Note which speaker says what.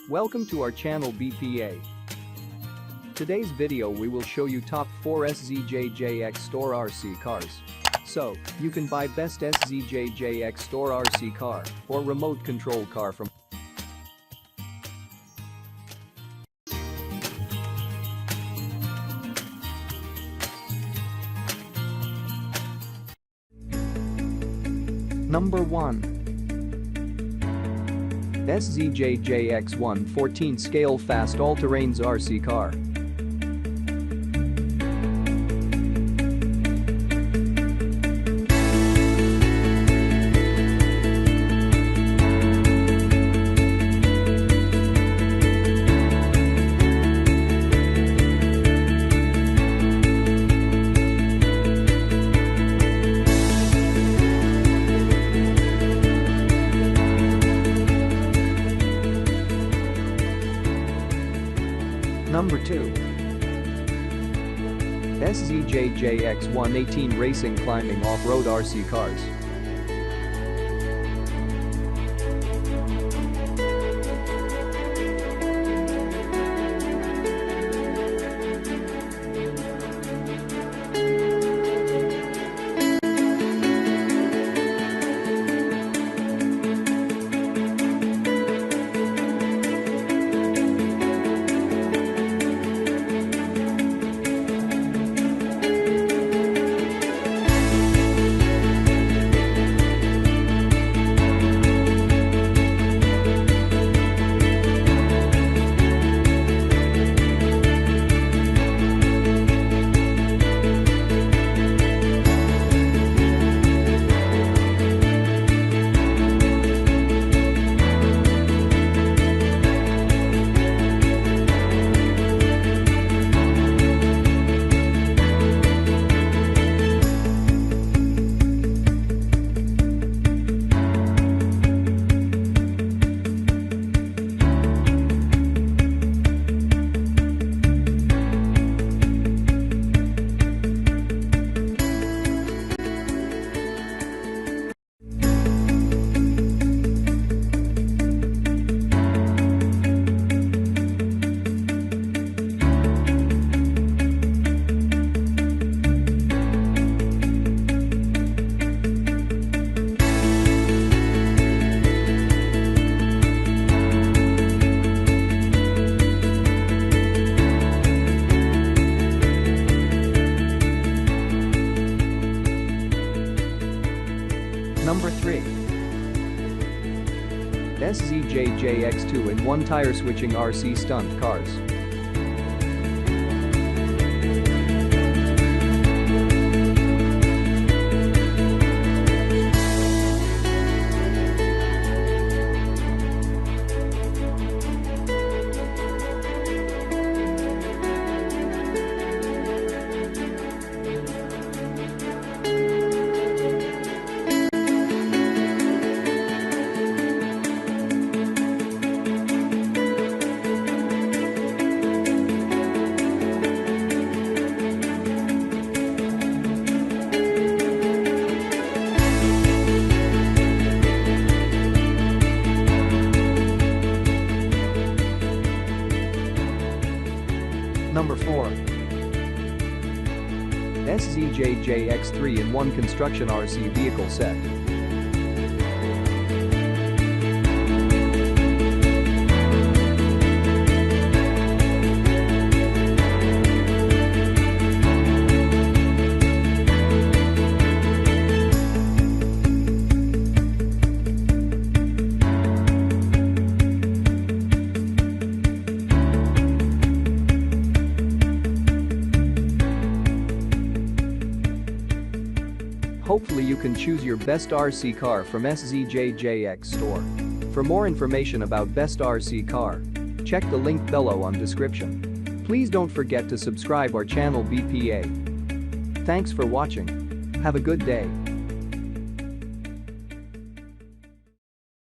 Speaker 1: Welcome to our channel BPA. Today's video we will show you top 4 SZJJX Store RC cars. So, you can buy best SZJJX Store RC car or remote control car from Number 1. SZJJX 114 Scale Fast All-Terrains RC Car. Number 2. SZJJX 118 Racing Climbing Off-Road RC Cars. Number 3. SZJJX 2-in-1 Tire Switching RC Stunt Cars. Number 4. SZJJX 3-in-1 Construction RC Vehicle Set. Hopefully you can choose your best RC car from SZJJX store. For more information about best RC car, check the link below on description. Please don't forget to subscribe our channel BPA. Thanks for watching. Have a good day.